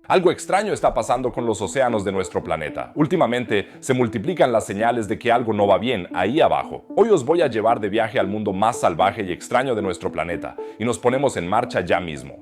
Algo extraño está pasando con los océanos de nuestro planeta. Últimamente se multiplican las señales de que algo no va bien ahí abajo. Hoy os voy a llevar de viaje al mundo más salvaje y extraño de nuestro planeta, y nos ponemos en marcha ya mismo.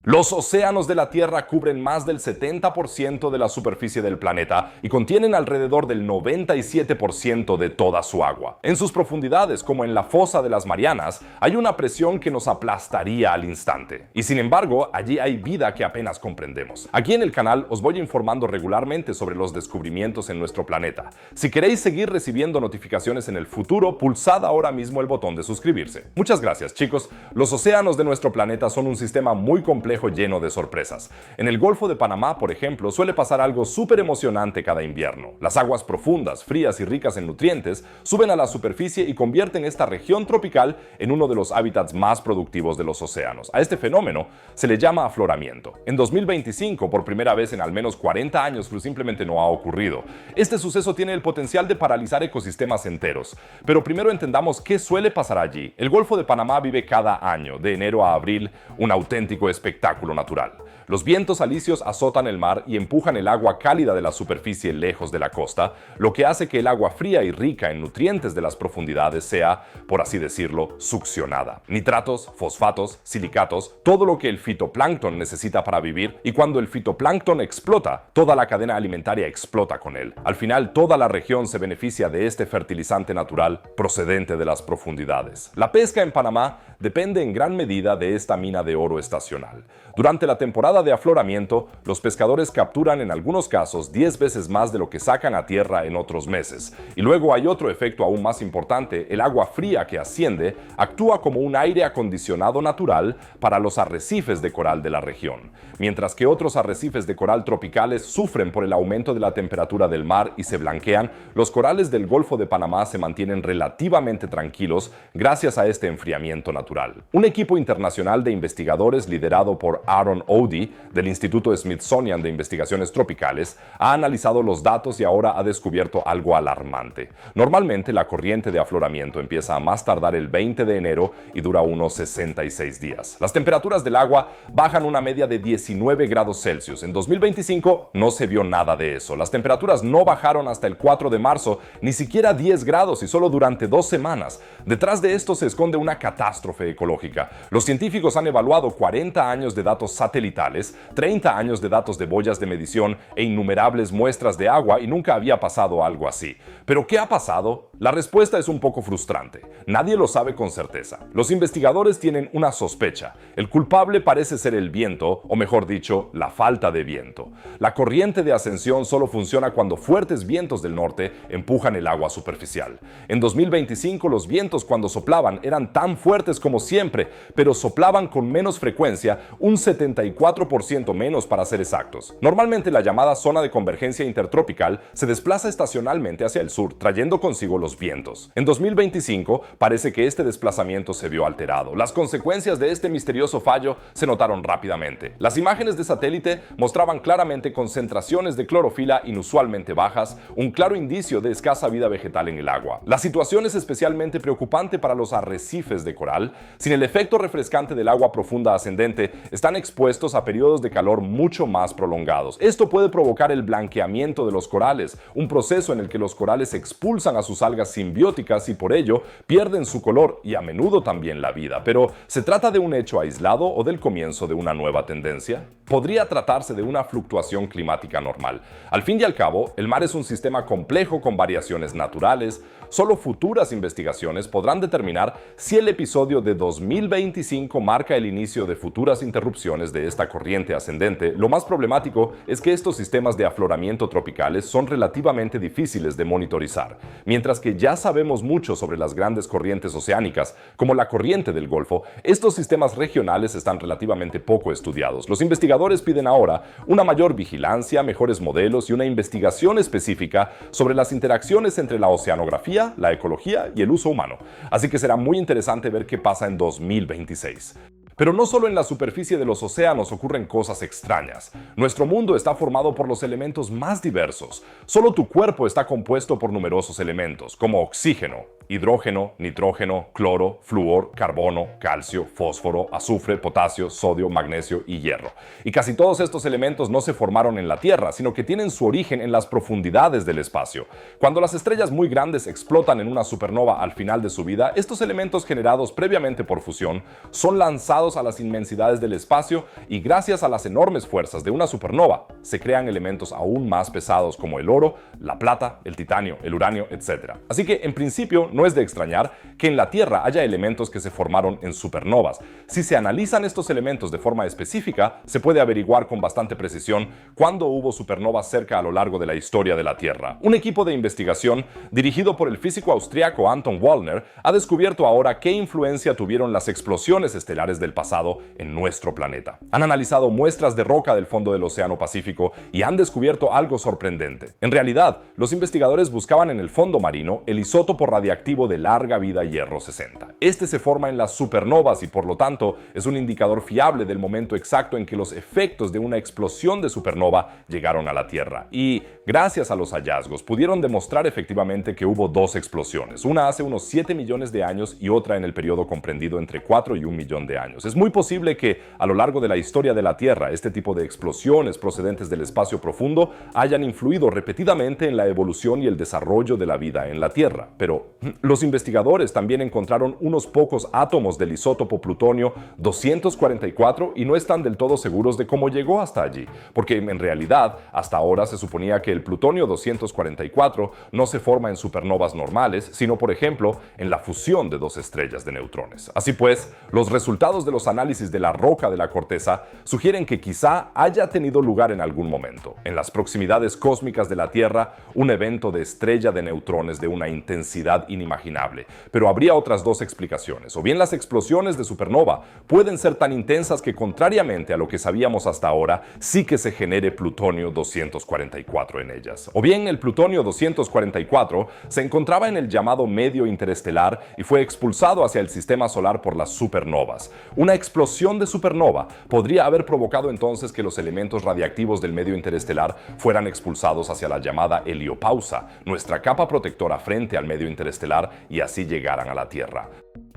Los océanos de la Tierra cubren más del 70% de la superficie del planeta y contienen alrededor del 97% de toda su agua. En sus profundidades, como en la fosa de las Marianas, hay una presión que nos aplastaría al instante. Y sin embargo, allí hay vida que apenas comprendemos. Aquí en el canal os voy informando regularmente sobre los descubrimientos en nuestro planeta. Si queréis seguir recibiendo notificaciones en el futuro, pulsad ahora mismo el botón de suscribirse. Muchas gracias, chicos. Los océanos de nuestro planeta son un sistema muy complejo lleno de sorpresas. En el Golfo de Panamá, por ejemplo, suele pasar algo súper emocionante cada invierno. Las aguas profundas, frías y ricas en nutrientes suben a la superficie y convierten esta región tropical en uno de los hábitats más productivos de los océanos. A este fenómeno se le llama afloramiento. En 2025, por primera vez en al menos 40 años, simplemente no ha ocurrido. Este suceso tiene el potencial de paralizar ecosistemas enteros. Pero primero entendamos qué suele pasar allí. El Golfo de Panamá vive cada año, de enero a abril, un auténtico espectáculo natural. Los vientos alisios azotan el mar y empujan el agua cálida de la superficie lejos de la costa, lo que hace que el agua fría y rica en nutrientes de las profundidades sea, por así decirlo, succionada. Nitratos, fosfatos, silicatos, todo lo que el fitoplancton necesita para vivir, y cuando el fitoplancton explota, toda la cadena alimentaria explota con él. Al final, toda la región se beneficia de este fertilizante natural procedente de las profundidades. La pesca en Panamá depende en gran medida de esta mina de oro estacional. Durante la temporada de afloramiento, los pescadores capturan en algunos casos 10 veces más de lo que sacan a tierra en otros meses. Y luego hay otro efecto aún más importante: el agua fría que asciende actúa como un aire acondicionado natural para los arrecifes de coral de la región. Mientras que otros arrecifes de coral tropicales sufren por el aumento de la temperatura del mar y se blanquean, los corales del Golfo de Panamá se mantienen relativamente tranquilos gracias a este enfriamiento natural. Un equipo internacional de investigadores liderado por Aaron Oddy, del Instituto Smithsonian de Investigaciones Tropicales, ha analizado los datos y ahora ha descubierto algo alarmante. Normalmente la corriente de afloramiento empieza a más tardar el 20 de enero y dura unos 66 días. Las temperaturas del agua bajan una media de 19 grados Celsius. En 2025 no se vio nada de eso. Las temperaturas no bajaron hasta el 4 de marzo, ni siquiera 10 grados, y solo durante 2 semanas. Detrás de esto se esconde una catástrofe ecológica. Los científicos han evaluado 40 años de datos satelitales, 30 años de datos de boyas de medición e innumerables muestras de agua, y nunca había pasado algo así. ¿Pero qué ha pasado? La respuesta es un poco frustrante. Nadie lo sabe con certeza. Los investigadores tienen una sospecha. El culpable parece ser el viento, o mejor dicho, la falta de viento. La corriente de ascensión solo funciona cuando fuertes vientos del norte empujan el agua superficial. En 2025 los vientos, cuando soplaban, eran tan fuertes como siempre, pero soplaban con menos frecuencia, un 74% menos para ser exactos. Normalmente la llamada zona de convergencia intertropical se desplaza estacionalmente hacia el sur, trayendo consigo los vientos. En 2025 parece que este desplazamiento se vio alterado. Las consecuencias de este misterioso fallo se notaron rápidamente. Las imágenes de satélite mostraban claramente concentraciones de clorofila inusualmente bajas, un claro indicio de escasa vida vegetal en el agua. La situación es especialmente preocupante para los arrecifes de coral. Sin el efecto refrescante del agua profunda ascendente, están expuestos a periodos de calor mucho más prolongados. Esto puede provocar el blanqueamiento de los corales, un proceso en el que los corales expulsan a sus algas simbióticas y por ello pierden su color y a menudo también la vida. Pero ¿se trata de un hecho aislado o del comienzo de una nueva tendencia? Podría tratarse de una fluctuación climática normal. Al fin y al cabo, el mar es un sistema complejo con variaciones naturales. Solo futuras investigaciones podrán determinar si el episodio de 2025 marca el inicio de futuras interrupciones de esta corriente ascendente. Lo más problemático es que estos sistemas de afloramiento tropicales son relativamente difíciles de monitorizar. Mientras que ya sabemos mucho sobre las grandes corrientes oceánicas, como la corriente del Golfo, estos sistemas regionales están relativamente poco estudiados. Los investigadores piden ahora una mayor vigilancia, mejores modelos y una investigación específica sobre las interacciones entre la oceanografía, la ecología y el uso humano. Así que será muy interesante ver qué pasa en 2026. Pero no solo en la superficie de los océanos ocurren cosas extrañas. Nuestro mundo está formado por los elementos más diversos. Solo tu cuerpo está compuesto por numerosos elementos, como oxígeno, hidrógeno, nitrógeno, cloro, flúor, carbono, calcio, fósforo, azufre, potasio, sodio, magnesio y hierro. Y casi todos estos elementos no se formaron en la Tierra, sino que tienen su origen en las profundidades del espacio. Cuando las estrellas muy grandes explotan en una supernova al final de su vida, estos elementos generados previamente por fusión son lanzados a las inmensidades del espacio y gracias a las enormes fuerzas de una supernova se crean elementos aún más pesados como el oro, la plata, el titanio, el uranio, etc. Así que en principio no es de extrañar que en la Tierra haya elementos que se formaron en supernovas. Si se analizan estos elementos de forma específica, se puede averiguar con bastante precisión cuándo hubo supernovas cerca a lo largo de la historia de la Tierra. Un equipo de investigación dirigido por el físico austriaco Anton Wallner ha descubierto ahora qué influencia tuvieron las explosiones estelares del pasado en nuestro planeta. Han analizado muestras de roca del fondo del Océano Pacífico y han descubierto algo sorprendente. En realidad, los investigadores buscaban en el fondo marino el isótopo radiactivo de larga vida hierro 60. Este se forma en las supernovas y por lo tanto es un indicador fiable del momento exacto en que los efectos de una explosión de supernova llegaron a la Tierra. Y gracias a los hallazgos pudieron demostrar efectivamente que hubo dos explosiones, una hace unos 7 millones de años y otra en el periodo comprendido entre 4 y 1 millón de años. Es muy posible que a lo largo de la historia de la Tierra este tipo de explosiones procedentes del espacio profundo hayan influido repetidamente en la evolución y el desarrollo de la vida en la Tierra. Pero los investigadores también encontraron unos pocos átomos del isótopo plutonio 244 y no están del todo seguros de cómo llegó hasta allí, porque en realidad hasta ahora se suponía que el plutonio 244 no se forma en supernovas normales, sino por ejemplo en la fusión de dos estrellas de neutrones. Así pues, los resultados de los análisis de la roca de la corteza sugieren que quizá haya tenido lugar en algún momento, en las proximidades cósmicas de la Tierra, un evento de estrella de neutrones de una intensidad inimaginable. Pero habría otras dos explicaciones. O bien las explosiones de supernova pueden ser tan intensas que, contrariamente a lo que sabíamos hasta ahora, sí que se genere plutonio 244 en ellas. O bien el plutonio 244 se encontraba en el llamado medio interestelar y fue expulsado hacia el sistema solar por las supernovas. Una explosión de supernova podría haber provocado entonces que los elementos radiactivos del medio interestelar fueran expulsados hacia la llamada heliopausa, nuestra capa protectora frente al medio interestelar, y así llegaran a la Tierra.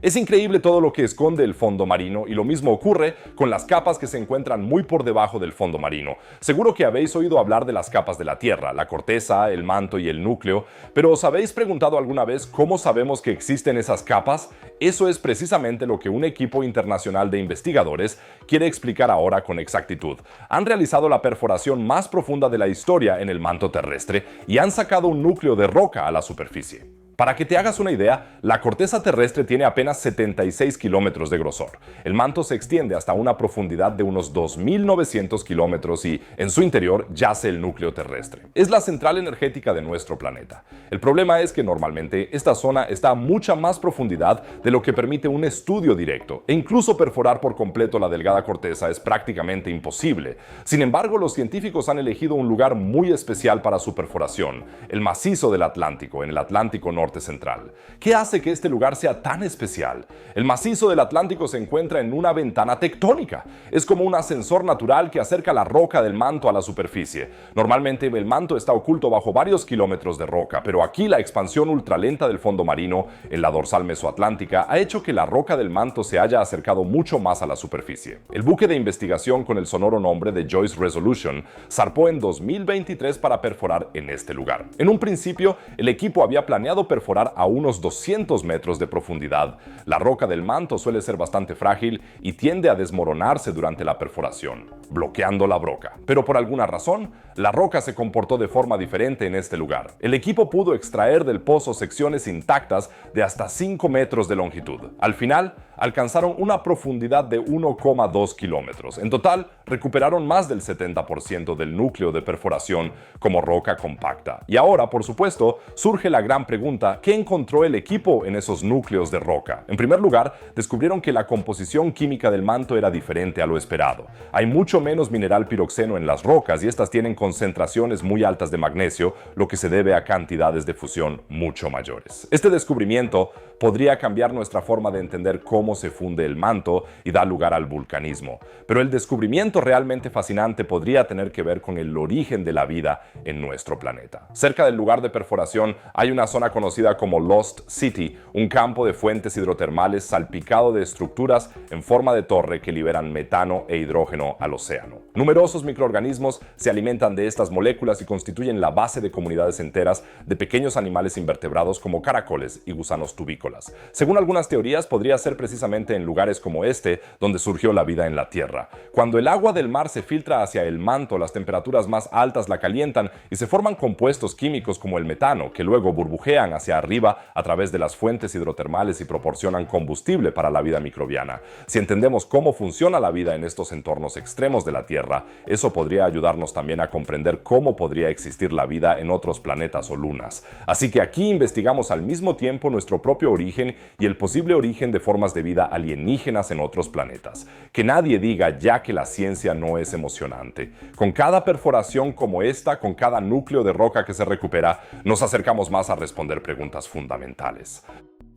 Es increíble todo lo que esconde el fondo marino y lo mismo ocurre con las capas que se encuentran muy por debajo del fondo marino. Seguro que habéis oído hablar de las capas de la Tierra, la corteza, el manto y el núcleo, pero ¿os habéis preguntado alguna vez cómo sabemos que existen esas capas? Eso es precisamente lo que un equipo internacional de investigadores quiere explicar ahora con exactitud. Han realizado la perforación más profunda de la historia en el manto terrestre y han sacado un núcleo de roca a la superficie. Para que te hagas una idea, la corteza terrestre tiene apenas 76 kilómetros de grosor. El manto se extiende hasta una profundidad de unos 2.900 kilómetros y, en su interior, yace el núcleo terrestre. Es la central energética de nuestro planeta. El problema es que normalmente esta zona está a mucha más profundidad de lo que permite un estudio directo, e incluso perforar por completo la delgada corteza es prácticamente imposible. Sin embargo, los científicos han elegido un lugar muy especial para su perforación, el macizo del Atlántico, en el Atlántico Norte central. ¿Qué hace que este lugar sea tan especial? El macizo del Atlántico se encuentra en una ventana tectónica. Es como un ascensor natural que acerca la roca del manto a la superficie. Normalmente el manto está oculto bajo varios kilómetros de roca, pero aquí la expansión ultralenta del fondo marino en la dorsal mesoatlántica ha hecho que la roca del manto se haya acercado mucho más a la superficie. El buque de investigación con el sonoro nombre de Joyce Resolution zarpó en 2023 para perforar en este lugar. En un principio, el equipo había planeado perforar a unos 200 metros de profundidad. La roca del manto suele ser bastante frágil y tiende a desmoronarse durante la perforación, bloqueando la broca. Pero por alguna razón, la roca se comportó de forma diferente en este lugar. El equipo pudo extraer del pozo secciones intactas de hasta 5 metros de longitud. Al final, alcanzaron una profundidad de 1,2 kilómetros. En total, recuperaron más del 70% del núcleo de perforación como roca compacta. Y ahora, por supuesto, surge la gran pregunta: ¿qué encontró el equipo en esos núcleos de roca? En primer lugar, descubrieron que la composición química del manto era diferente a lo esperado. Hay mucho menos mineral piroxeno en las rocas y estas tienen concentraciones muy altas de magnesio, lo que se debe a cantidades de fusión mucho mayores. Este descubrimiento podría cambiar nuestra forma de entender cómo cómo se funde el manto y da lugar al vulcanismo. Pero el descubrimiento realmente fascinante podría tener que ver con el origen de la vida en nuestro planeta. Cerca del lugar de perforación hay una zona conocida como Lost City, un campo de fuentes hidrotermales salpicado de estructuras en forma de torre que liberan metano e hidrógeno al océano. Numerosos microorganismos se alimentan de estas moléculas y constituyen la base de comunidades enteras de pequeños animales invertebrados como caracoles y gusanos tubícolas. Según algunas teorías, podría ser precisamente en lugares como este donde surgió la vida en la Tierra. Cuando el agua del mar se filtra hacia el manto, las temperaturas más altas la calientan y se forman compuestos químicos como el metano, que luego burbujean hacia arriba a través de las fuentes hidrotermales y proporcionan combustible para la vida microbiana. Si entendemos cómo funciona la vida en estos entornos extremos de la Tierra, eso podría ayudarnos también a comprender cómo podría existir la vida en otros planetas o lunas. Así que aquí investigamos al mismo tiempo nuestro propio origen y el posible origen de formas de vida alienígenas en otros planetas. Que nadie diga ya que la ciencia no es emocionante. Con cada perforación como esta, con cada núcleo de roca que se recupera, nos acercamos más a responder preguntas fundamentales.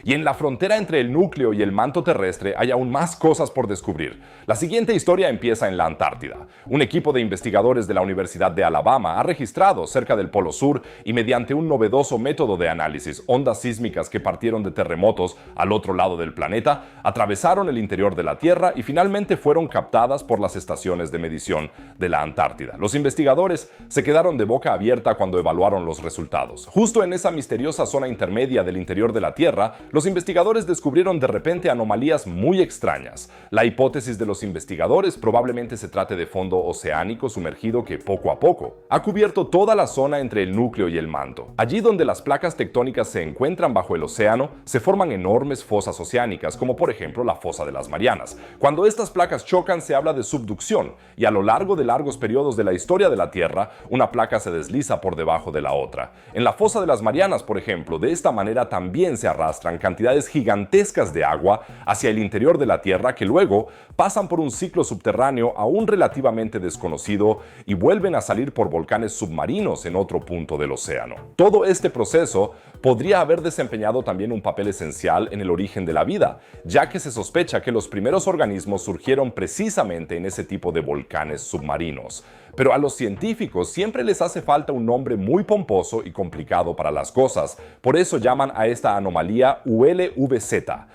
Y en la frontera entre el núcleo y el manto terrestre hay aún más cosas por descubrir. La siguiente historia empieza en la Antártida. Un equipo de investigadores de la Universidad de Alabama ha registrado cerca del Polo Sur y mediante un novedoso método de análisis, ondas sísmicas que partieron de terremotos al otro lado del planeta, atravesaron el interior de la Tierra y finalmente fueron captadas por las estaciones de medición de la Antártida. Los investigadores se quedaron de boca abierta cuando evaluaron los resultados. Justo en esa misteriosa zona intermedia del interior de la Tierra, los investigadores descubrieron de repente anomalías muy extrañas. La hipótesis de los investigadores probablemente se trate de fondo oceánico sumergido que poco a poco ha cubierto toda la zona entre el núcleo y el manto. Allí donde las placas tectónicas se encuentran bajo el océano, se forman enormes fosas oceánicas, como por ejemplo la fosa de las Marianas. Cuando estas placas chocan se habla de subducción, y a lo largo de largos periodos de la historia de la Tierra, una placa se desliza por debajo de la otra. En la fosa de las Marianas, por ejemplo, de esta manera también se arrastran cantidades gigantescas de agua hacia el interior de la Tierra que luego pasan por un ciclo subterráneo aún relativamente desconocido y vuelven a salir por volcanes submarinos en otro punto del océano. Todo este proceso podría haber desempeñado también un papel esencial en el origen de la vida, ya que se sospecha que los primeros organismos surgieron precisamente en ese tipo de volcanes submarinos. Pero a los científicos siempre les hace falta un nombre muy pomposo y complicado para las cosas. Por eso llaman a esta anomalía ULVZ.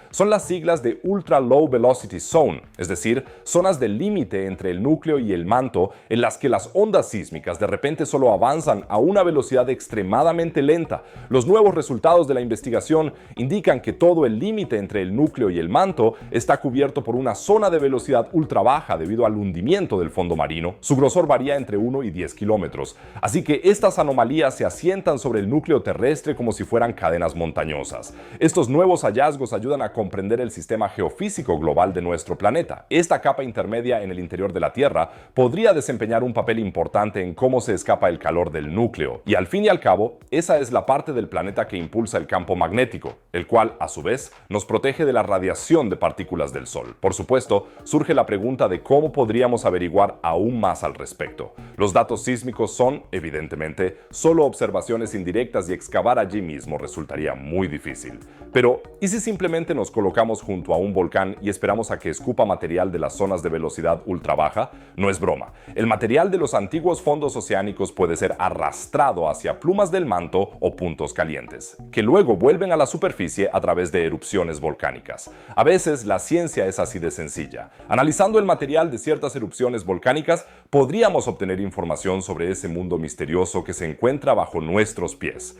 Son las siglas de Ultra Low Velocity Zone, es decir, zonas del límite entre el núcleo y el manto en las que las ondas sísmicas de repente solo avanzan a una velocidad extremadamente lenta. Los nuevos resultados de la investigación indican que todo el límite entre el núcleo y el manto está cubierto por una zona de velocidad ultra baja debido al hundimiento del fondo marino. Su grosor varía entre 1 y 10 kilómetros. Así que estas anomalías se asientan sobre el núcleo terrestre como si fueran cadenas montañosas. Estos nuevos hallazgos ayudan a comprender el sistema geofísico global de nuestro planeta. Esta capa intermedia en el interior de la Tierra podría desempeñar un papel importante en cómo se escapa el calor del núcleo. Y al fin y al cabo, esa es la parte del planeta que impulsa el campo magnético, el cual, a su vez, nos protege de la radiación de partículas del Sol. Por supuesto, surge la pregunta de cómo podríamos averiguar aún más al respecto. Los datos sísmicos son, evidentemente, solo observaciones indirectas y excavar allí mismo resultaría muy difícil. Pero, ¿y si simplemente nos colocamos junto a un volcán y esperamos a que escupa material de las zonas de velocidad ultra baja? No es broma. El material de los antiguos fondos oceánicos puede ser arrastrado hacia plumas del manto o puntos calientes, que luego vuelven a la superficie a través de erupciones volcánicas. A veces la ciencia es así de sencilla. Analizando el material de ciertas erupciones volcánicas, podríamos obtener información sobre ese mundo misterioso que se encuentra bajo nuestros pies.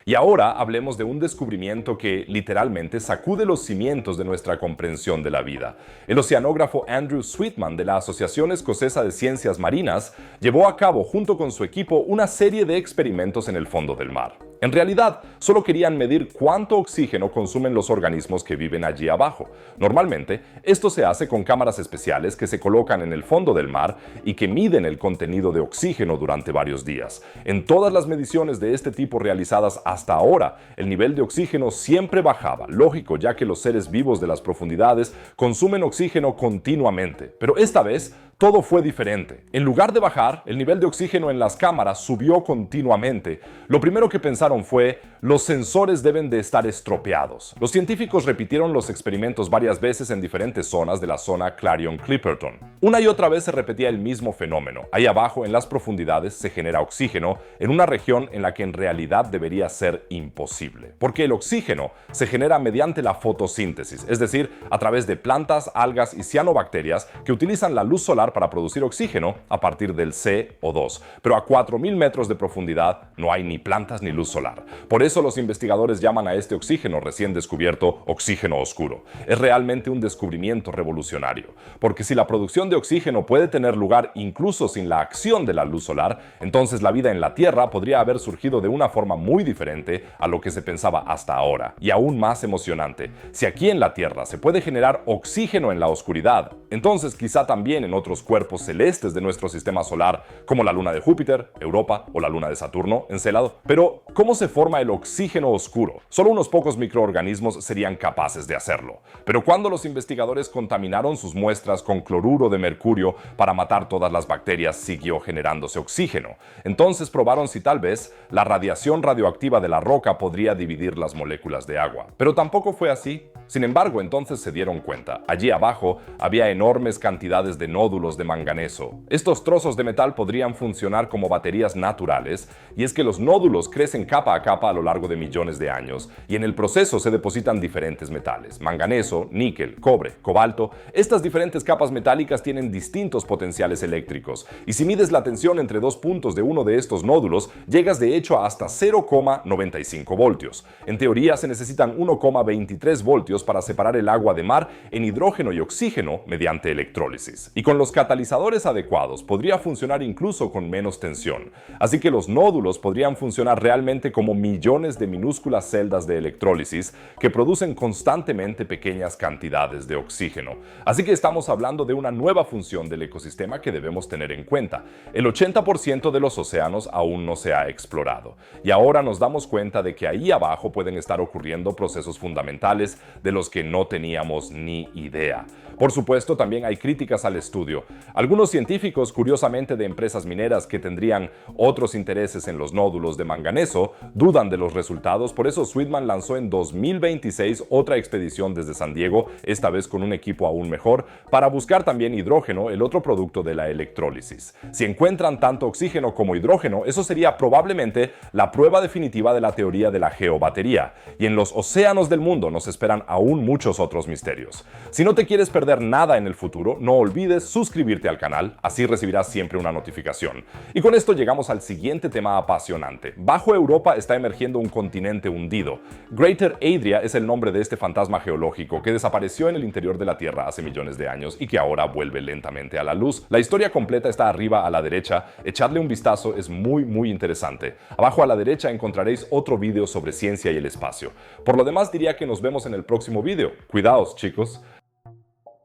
Y ahora hablemos de un descubrimiento que literalmente sacude los cimientos de nuestra comprensión de la vida. El oceanógrafo Andrew Sweetman de la Asociación Escocesa de Ciencias Marinas llevó a cabo junto con su equipo una serie de experimentos en el fondo del mar. En realidad, solo querían medir cuánto oxígeno consumen los organismos que viven allí abajo. Normalmente, esto se hace con cámaras especiales que se colocan en el fondo del mar y que miden el contenido de oxígeno durante varios días. En todas las mediciones de este tipo realizadas hasta ahora, el nivel de oxígeno siempre bajaba, lógico, ya que los seres vivos de las profundidades consumen oxígeno continuamente. Pero esta vez, todo fue diferente. En lugar de bajar, el nivel de oxígeno en las cámaras subió continuamente. Lo primero que pensaron fue, los sensores deben de estar estropeados. Los científicos repitieron los experimentos varias veces en diferentes zonas de la zona Clarion-Clipperton. Una y otra vez se repetía el mismo fenómeno. Ahí abajo, en las profundidades, se genera oxígeno en una región en la que en realidad debería ser imposible. Porque el oxígeno se genera mediante la fotosíntesis, es decir, a través de plantas, algas y cianobacterias que utilizan la luz solar para producir oxígeno a partir del CO2. Pero a 4.000 metros de profundidad no hay ni plantas ni luz solar. Por eso los investigadores llaman a este oxígeno recién descubierto oxígeno oscuro. Es realmente un descubrimiento revolucionario, porque si la producción de oxígeno puede tener lugar incluso sin la acción de la luz solar, entonces la vida en la Tierra podría haber surgido de una forma muy diferente a lo que se pensaba hasta ahora. Y aún más emocionante, si aquí en la Tierra se puede generar oxígeno en la oscuridad, entonces quizá también en otros cuerpos celestes de nuestro sistema solar, como la luna de Júpiter, Europa o la luna de Saturno, Encélado. Pero, ¿cómo se forma el oxígeno oscuro? Solo unos pocos microorganismos serían capaces de hacerlo. Pero cuando los investigadores contaminaron sus muestras con cloruro de mercurio para matar todas las bacterias, siguió generándose oxígeno. Entonces probaron si tal vez la radiación radioactiva de la roca podría dividir las moléculas de agua. Pero tampoco fue así. Sin embargo, entonces se dieron cuenta. Allí abajo había enormes cantidades de nódulos de manganeso. Estos trozos de metal podrían funcionar como baterías naturales, y es que los nódulos crecen capa a capa a lo largo de millones de años, y en el proceso se depositan diferentes metales: manganeso, níquel, cobre, cobalto. Estas diferentes capas metálicas tienen distintos potenciales eléctricos, y si mides la tensión entre dos puntos de uno de estos nódulos, llegas de hecho a hasta 0,95 voltios. En teoría se necesitan 1,23 voltios para separar el agua de mar en hidrógeno y oxígeno mediante electrólisis. Y con los catalizadores adecuados podría funcionar incluso con menos tensión. Así que los nódulos podrían funcionar realmente como millones de minúsculas celdas de electrólisis que producen constantemente pequeñas cantidades de oxígeno. Así que estamos hablando de una nueva función del ecosistema que debemos tener en cuenta. El 80% de los océanos aún no se ha explorado. Y ahora nos damos cuenta de que ahí abajo pueden estar ocurriendo procesos fundamentales de los que no teníamos ni idea. Por supuesto, también hay críticas al estudio. Algunos científicos, curiosamente de empresas mineras que tendrían otros intereses en los nódulos de manganeso, dudan de los resultados. Por eso Sweetman lanzó en 2026 otra expedición desde San Diego, esta vez con un equipo aún mejor, para buscar también hidrógeno, el otro producto de la electrólisis. Si encuentran tanto oxígeno como hidrógeno, eso sería probablemente la prueba definitiva de la teoría de la geobatería. Y en los océanos del mundo nos esperan aún muchos otros misterios. Si no te quieres perder nada en el futuro, no olvides suscribirte al canal, así recibirás siempre una notificación. Y con esto llegamos al siguiente tema apasionante. Bajo Europa está emergiendo un continente hundido. Greater Adria es el nombre de este fantasma geológico que desapareció en el interior de la Tierra hace millones de años y que ahora vuelve lentamente a la luz. La historia completa está arriba a la derecha, echadle un vistazo, es muy interesante. Abajo a la derecha encontraréis otro video sobre ciencia y el espacio. Por lo demás diría que nos vemos en el próximo video. Cuidaos, chicos.